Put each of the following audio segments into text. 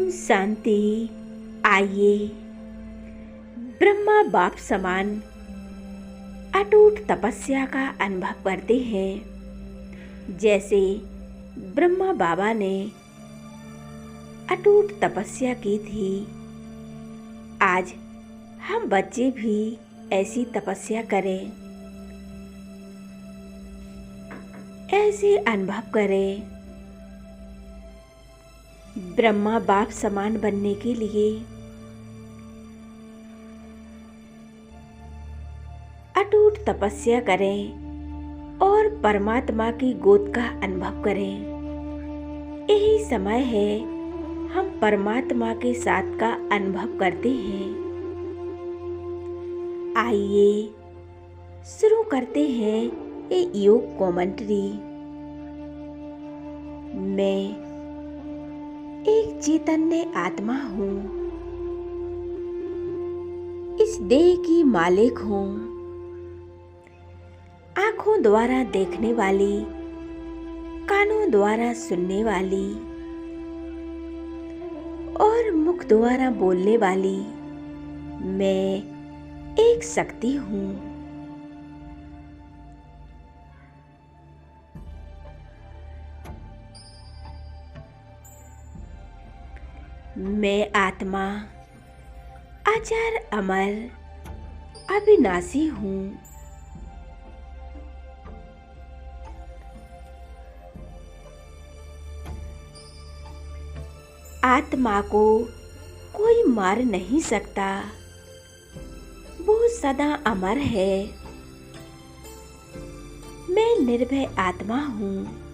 शांति। आइए ब्रह्मा बाप समान अटूट तपस्या का अनुभव करते हैं। जैसे ब्रह्मा बाबा ने अटूट तपस्या की थी, आज हम बच्चे भी ऐसी तपस्या करें, ऐसे अनुभव करें। ब्रह्मा बाप समान बनने के लिए अटूट तपस्या करें और परमात्मा की गोद का अनुभव करें। यही समय है हम परमात्मा के साथ का अनुभव करते हैं। आइए शुरू करते हैं ये योग कमेंट्री। मैं एक चैतन्य आत्मा हूँ, इस देह की मालिक हूँ। आँखों द्वारा देखने वाली, कानों द्वारा सुनने वाली और मुख द्वारा बोलने वाली मैं एक शक्ति हूँ। मैं आत्मा अजर अमर अविनाशी हूँ। आत्मा को कोई मार नहीं सकता, वो सदा अमर है। मैं निर्भय आत्मा हूँ,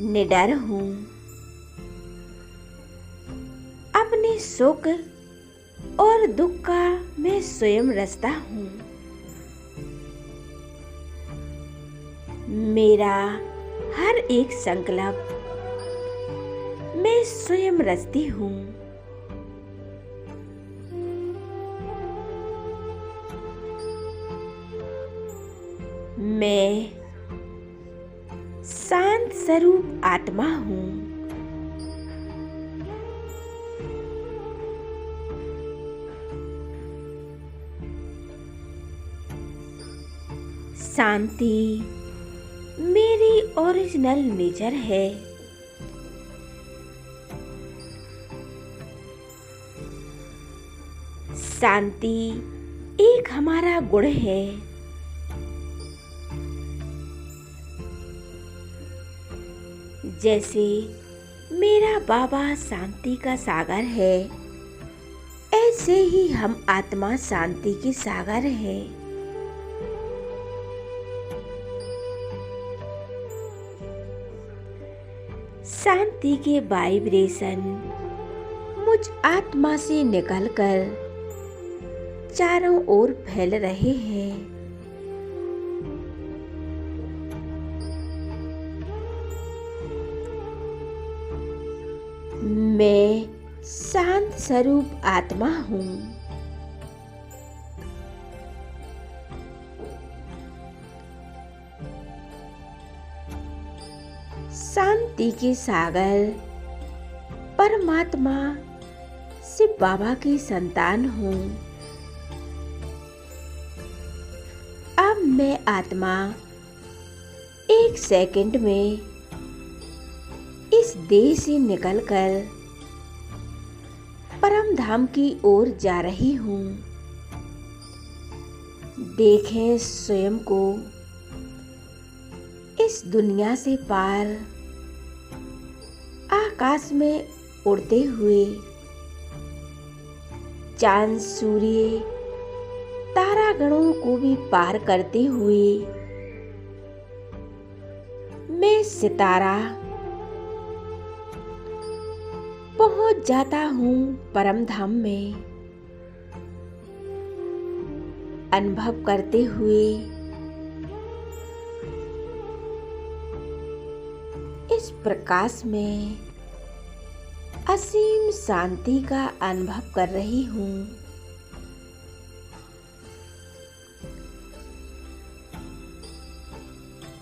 निडर हूँ। अपने सुख और दुख का मैं स्वयं रचता हूँ। मेरा हर एक संकल्प मैं स्वयं रचती हूँ। मैं शांत स्वरूप आत्मा हूँ। शांति मेरी ओरिजिनल नेचर है। शांति एक हमारा गुण है। जैसे मेरा बाबा शांति का सागर है, ऐसे ही हम आत्मा शांति के सागर है। शांति के वाइब्रेशन मुझ आत्मा से निकलकर चारों ओर फैल रहे हैं। मैं शांत स्वरूप आत्मा हूँ। शांति के सागर परमात्मा शिव बाबा की संतान हूँ। अब मैं आत्मा एक सेकंड में इस देह से निकलकर परम धाम की ओर जा रही हूँ। देखें स्वयं को इस दुनिया से पार आकाश में उड़ते हुए, चांद सूर्य तारागणों को भी पार करते हुए मैं सितारा पहुंच जाता हूँ परम धाम में। अनुभव करते हुए इस प्रकाश में असीम शांति का अनुभव कर रही हूँ।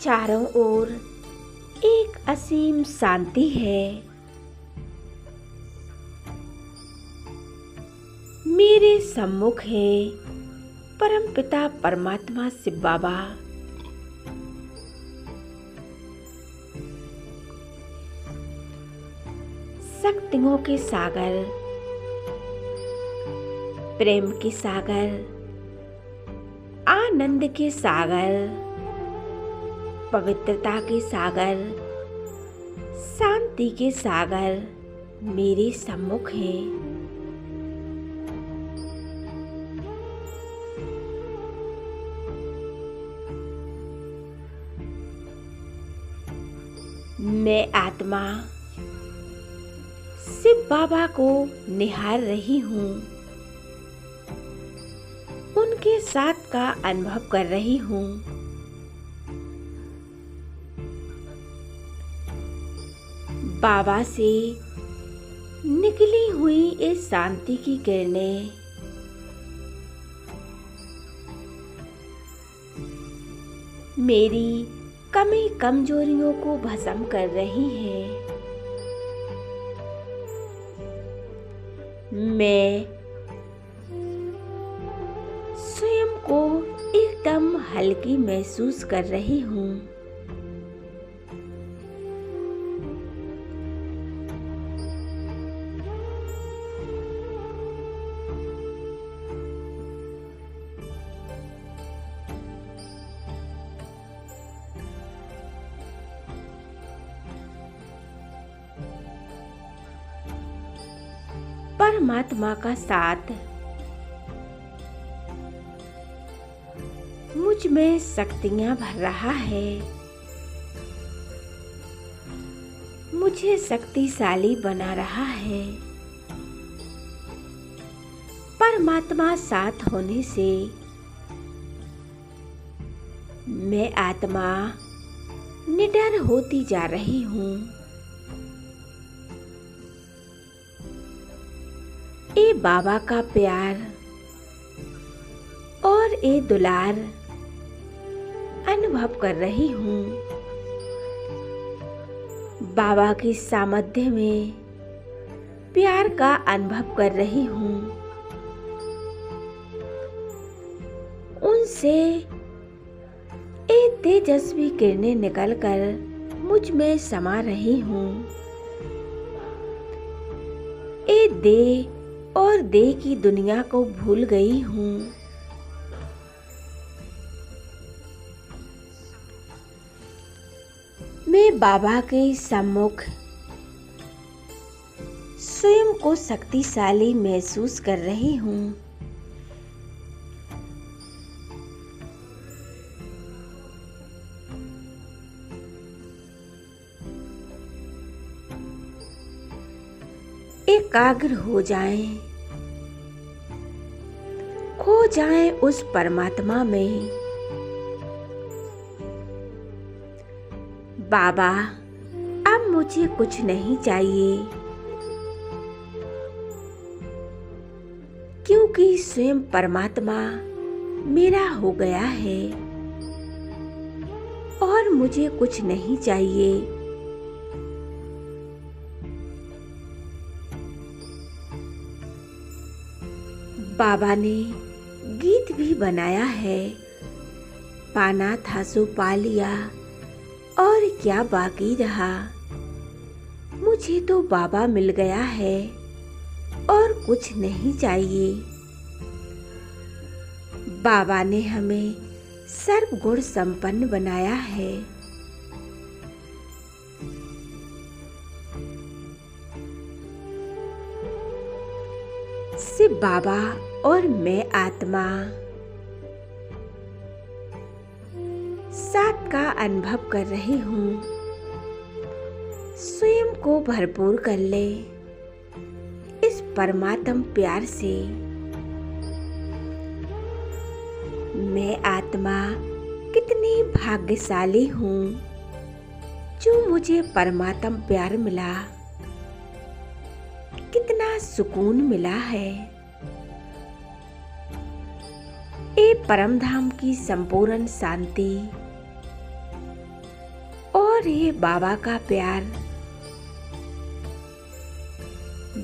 चारों ओर एक असीम शांति है। मेरे सम्मुख है परमपिता परमात्मा शिव बाबा। शक्तियों के सागर, प्रेम के सागर, आनंद के सागर, पवित्रता के सागर, शांति के सागर मेरे सम्मुख हैं। मैं आत्मा शिव बाबा को निहार रही हूँ, उनके साथ का अनुभव कर रही हूँ। बाबा से निकली हुई इस शांति की किरणें मेरी कमी कमजोरियों को भस्म कर रही हैं। मैं स्वयं को एकदम हल्की महसूस कर रही हूँ। परमात्मा का साथ मुझ में शक्तियां भर रहा है, मुझे शक्तिशाली बना रहा है। परमात्मा साथ होने से मैं आत्मा निडर होती जा रही हूँ। ए बाबा का प्यार और ए दुलार अनुभव कर रही हूँ। बाबा की सामर्थ्य में प्यार का अनुभव कर रही हूँ। उनसे ए तेजस्वी किरणें निकलकर मुझ में समा रही हूँ। ए दे और दे की दुनिया को भूल गई हूँ। मैं बाबा के सम्मुख स्वयं को शक्तिशाली महसूस कर रही हूँ। एकाग्र हो जाएं, खो जाएं उस परमात्मा में। बाबा, अब मुझे कुछ नहीं चाहिए, क्योंकि स्वयं परमात्मा मेरा हो गया है और मुझे कुछ नहीं चाहिए। बाबा ने गीत भी बनाया है, पाना था सो पा लिया और क्या बाकी रहा। मुझे तो बाबा मिल गया है और कुछ नहीं चाहिए। बाबा ने हमें सर्वगुण संपन्न बनाया है। शिव बाबा और मैं आत्मा साथ का अनुभव कर रही हूँ। स्वयं को भरपूर कर ले इस परमात्म प्यार से। मैं आत्मा कितनी भाग्यशाली हूँ जो मुझे परमात्म प्यार मिला, कितना सुकून मिला है। ए परमधाम की संपूर्ण शांति और और ये बाबा का प्यार,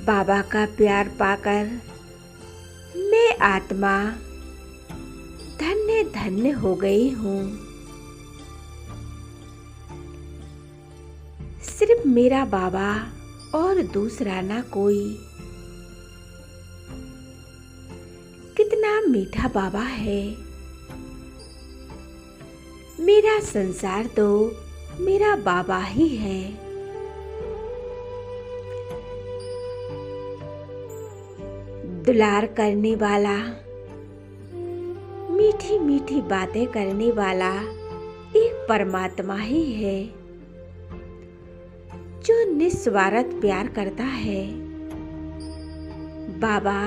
बाबा का प्यार पाकर मैं आत्मा धन्य धन्य हो गई हूँ। सिर्फ मेरा बाबा और दूसरा ना कोई। कितना मीठा बाबा है। मेरा संसार तो मेरा बाबा ही है। दुलार करने वाला, मीठी मीठी बातें करने वाला एक परमात्मा ही है जो निस्वार्थ प्यार करता है। बाबा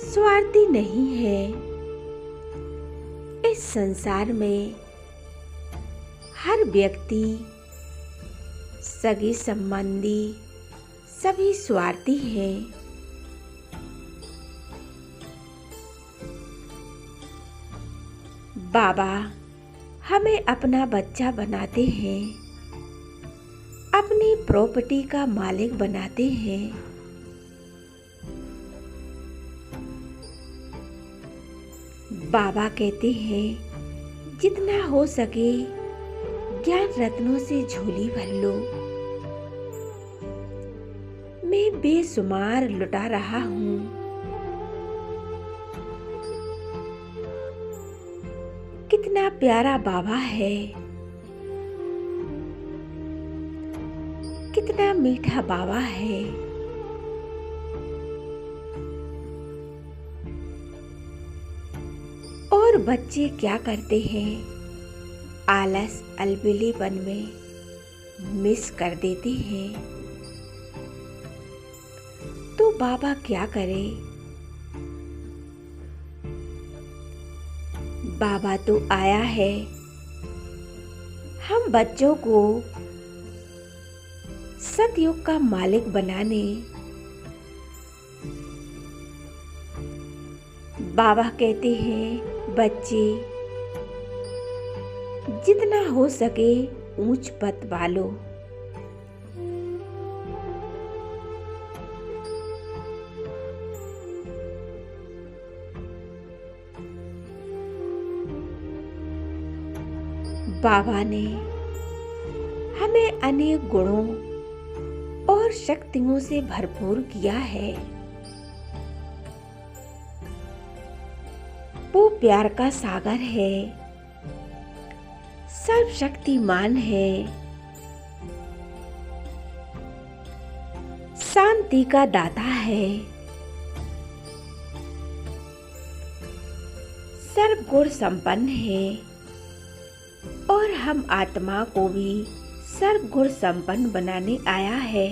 स्वार्थी नहीं है। इस संसार में हर व्यक्ति, सगे संबंधी सभी स्वार्थी हैं। बाबा हमें अपना बच्चा बनाते हैं, अपनी प्रॉपर्टी का मालिक बनाते हैं। बाबा कहते हैं जितना हो सके ज्ञान रत्नों से झोली भर लो। मैं बेशुमार लुटा रहा हूँ। कितना प्यारा बाबा है, कितना मीठा बाबा है। और बच्चे क्या करते हैं? आलस अलबेलेपन में मिस कर देते हैं। तो बाबा क्या करे? बाबा तो आया है हम बच्चों को सतयुग का मालिक बनाने। बाबा कहते हैं बच्चे जितना हो सके ऊंच पद पालो। बाबा ने हमें अनेक गुणों और शक्तियों से भरपूर किया है। वो प्यार का सागर है, सर्वशक्तिमान है, शांति का दाता है, सर्वगुण संपन्न है और हम आत्मा को भी सर्वगुण संपन्न बनाने आया है।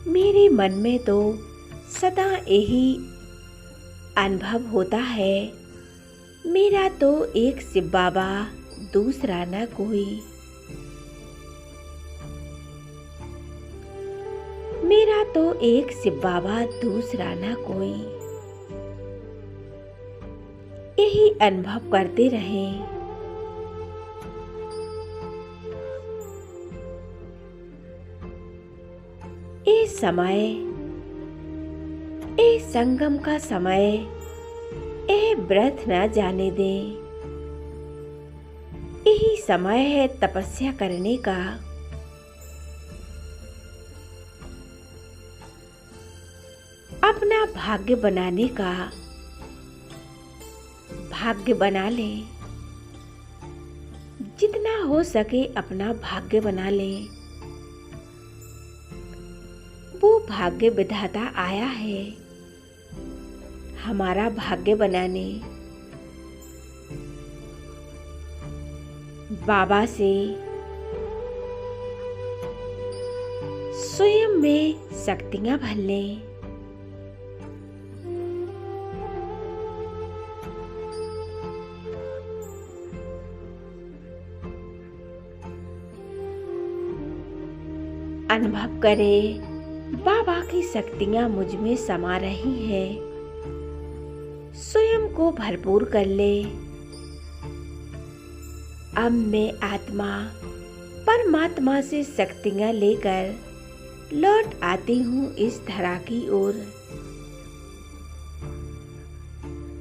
मेरे मन में तो सदा यही अनुभव होता है, मेरा तो एक शिव बाबा दूसरा न कोई। मेरा तो एक शिव बाबा दूसरा न कोई। यही अनुभव करते रहें। ये समय, ये संगम का समय, ये व्रत न जाने दें। यही समय है तपस्या करने का। अपना भाग्य बनाने का। भाग्य बना लें, जितना हो सके अपना भाग्य बना लें। वो भाग्य विधाता आया है हमारा भाग्य बनाने। बाबा से स्वयं में शक्तियां भर लें। अनुभव करें बाबा की शक्तियां मुझ में समा रही हैं। स्वयं को भरपूर कर ले। अब मैं आत्मा परमात्मा से शक्तियाँ लेकर लौट आती हूँ इस धरा की ओर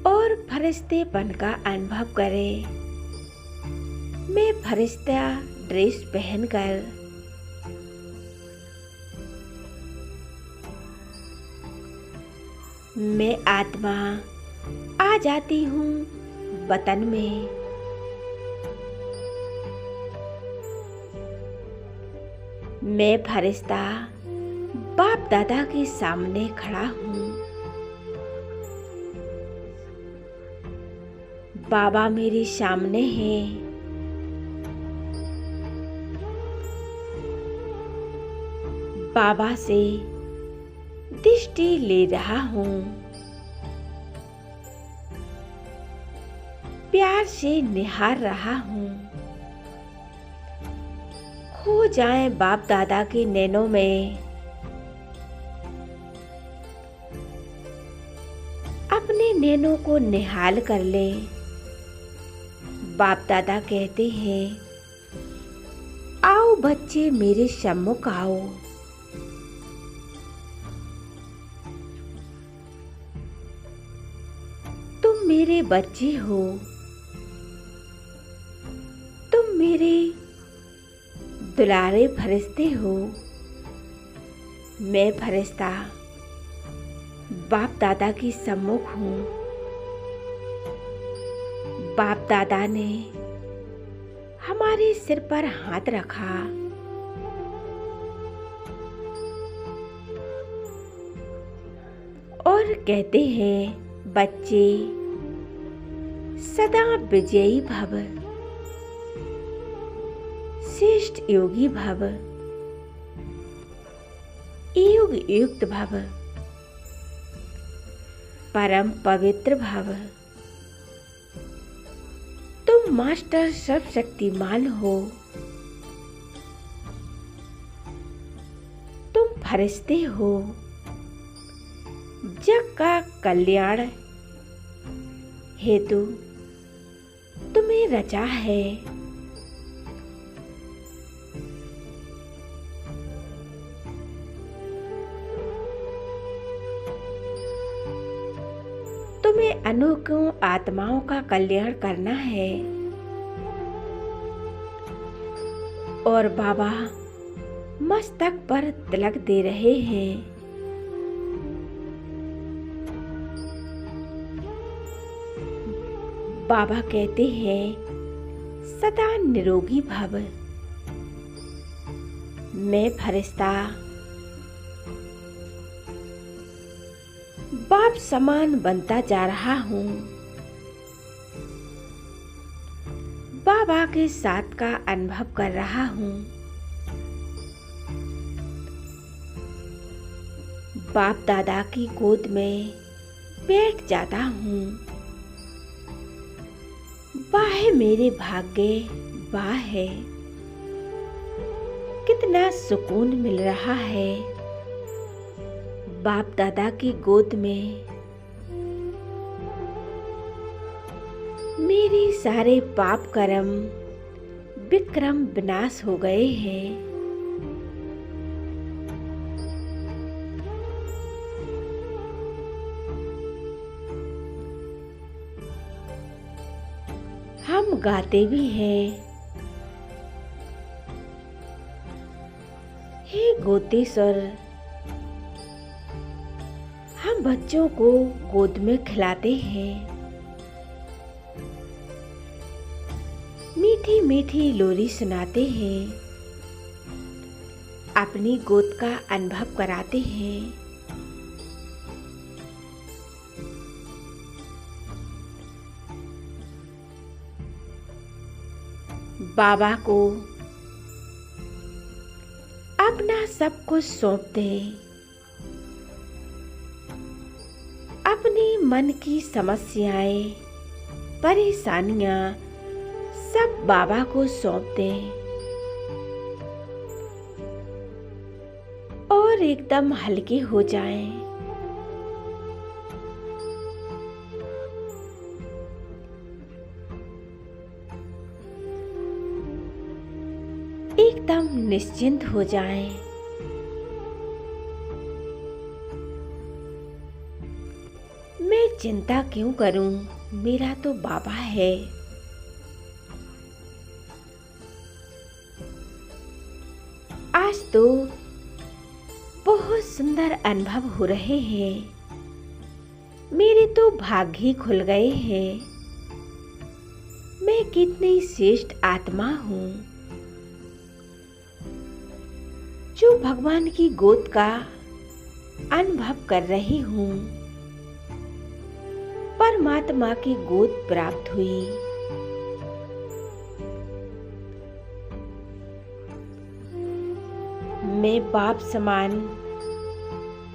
और फरिश्तेपन का अनुभव करें। मैं फरिश्ता ड्रेस पहनकर मैं आत्मा आ जाती हूँ वतन में। मैं फरिश्ता बाप दादा के सामने खड़ा हूँ। बाबा मेरे सामने हैं। बाबा से दृष्टि ले रहा हूँ। प्यार से निहार रहा हूँ। खो जाए बाप दादा के नैनों में। अपने नैनों को निहाल कर ले। बाप दादा कहते हैं, आओ बच्चे मेरे सम्मुख आओ। तुम मेरे बच्चे हो। तुम मेरे दुलारे फरिश्ते हो। मैं फरिश्ता बाप दादा के सम्मुख हूँ। बाप दादा ने हमारे सिर पर हाथ रखा। और कहते हैं, बच्चे सदा विजयी भव, श्रेष्ठ योगी भव, युग युक्त भव, परम पवित्र भव। तुम मास्टर सर्वशक्तिमान हो। तुम फरिश्ते हो। जग का कल्याण हेतु तुम्हें रचा है। तुम्हें अनेकों आत्माओं का कल्याण करना है। और बाबा मस्तक पर तिलक दे रहे हैं। बाबा कहते हैं, सदा निरोगी भव। मैं फरिश्ता बाप समान बनता जा रहा हूँ। बाबा के साथ का अनुभव कर रहा हूँ। बाप दादा की गोद में बैठ जाता हूँ। वाह मेरे भाग्य, वाह है, कितना सुकून मिल रहा है बाप दादा की गोद में। मेरे सारे पाप कर्म विक्रम विनाश हो गए हैं। हम गाते भी हैं, हे गोतेश्वर, हम बच्चों को गोद में खिलाते हैं। मीठी मीठी लोरी सुनाते हैं। अपनी गोद का अनुभव कराते हैं। बाबा को अपना सब कुछ सौंप दें। अपनी मन की समस्याएं, परेशानियां सब बाबा को सौंप दें और एकदम हल्के हो जाएं। एकदम निश्चिंत हो जाएं। मैं चिंता क्यों करूं, मेरा तो बाबा है। आज तो बहुत सुंदर अनुभव हो रहे हैं। मेरे तो भाग्य ही खुल गए हैं। मैं कितनी श्रेष्ठ आत्मा हूँ जो भगवान की गोद का अनुभव कर रही हूँ। परमात्मा की गोद प्राप्त हुई। मैं बाप समान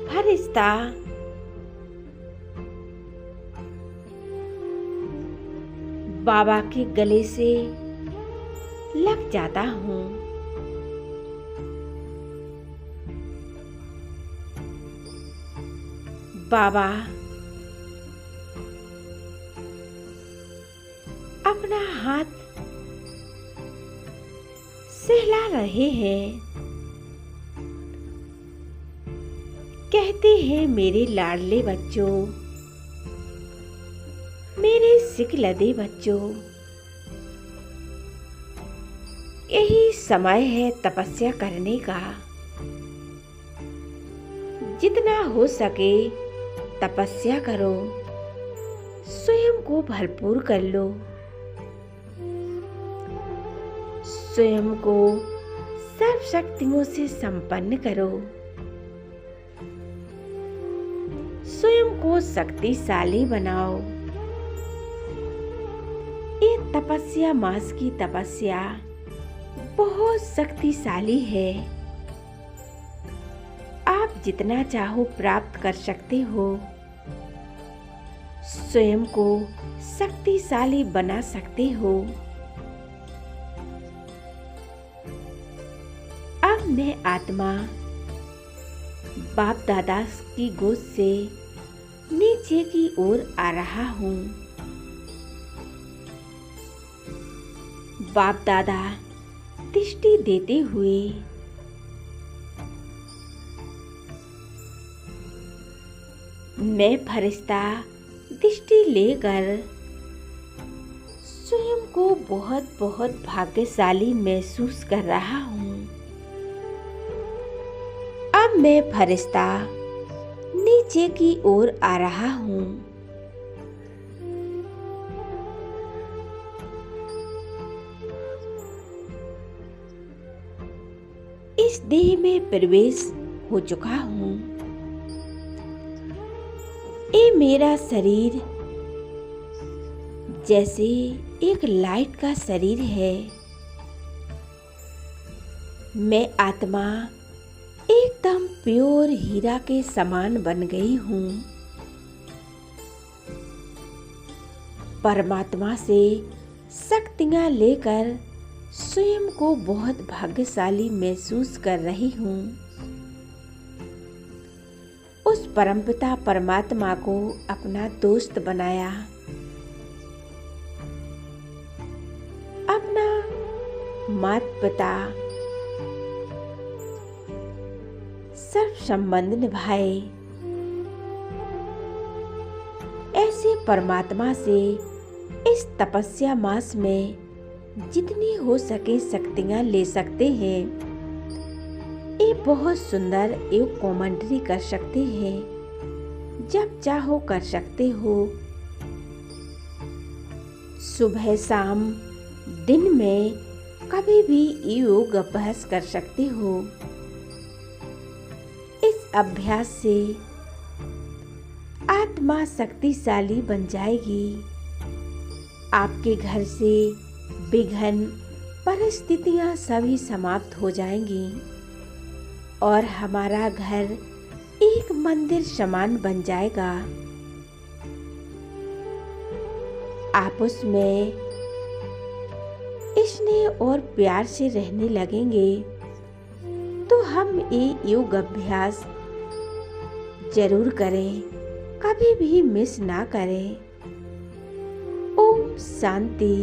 फरिश्ता बाबा के गले से लग जाता हूँ। बाबा अपना हाथ सहला रहे हैं। कहते हैं, मेरे लाडले बच्चों, मेरे सिकलदे बच्चों, यही समय है तपस्या करने का। जितना हो सके तपस्या करो, स्वयं को भरपूर कर लो, स्वयं को सर्व शक्तियों से संपन्न करो, स्वयं को शक्तिशाली बनाओ। ये तपस्या मास की तपस्या बहुत शक्तिशाली है। आप जितना चाहो प्राप्त कर सकते हो। स्वयं को शक्तिशाली बना सकते हो। अब मैं आत्मा बाप दादा की गोद से नीचे की ओर आ रहा हूँ। बाप दादा दृष्टि देते हुए मैं फरिश्ता दृष्टि लेकर स्वयं को बहुत बहुत भाग्यशाली महसूस कर रहा हूँ। अब मैं फरिश्ता नीचे की ओर आ रहा हूँ। इस देह में प्रवेश हो चुका हूँ। ये मेरा शरीर जैसे एक लाइट का शरीर है। मैं आत्मा एकदम प्योर हीरा के समान बन गई हूँ। परमात्मा से शक्तियाँ लेकर स्वयं को बहुत भाग्यशाली महसूस कर रही हूँ। उस परमपिता परमात्मा को अपना दोस्त बनाया, अपना माता पिता सर्व संबंध निभाए। ऐसे परमात्मा से इस तपस्या मास में जितनी हो सके शक्तियाँ ले सकते हैं। ये बहुत सुंदर एक कमेंट्री कर सकते हैं। जब चाहो कर सकते हो। सुबह शाम दिन में कभी भी योग अभ्यास कर सकते हो। इस अभ्यास से आत्मा शक्तिशाली बन जाएगी। आपके घर से विघ्न परिस्थितियां सभी समाप्त हो जाएंगी और हमारा घर एक मंदिर समान बन जाएगा। आप उसमें स्नेह और प्यार से रहने लगेंगे। तो हम ये योग अभ्यास जरूर करें, कभी भी मिस ना करें। ओम शांति।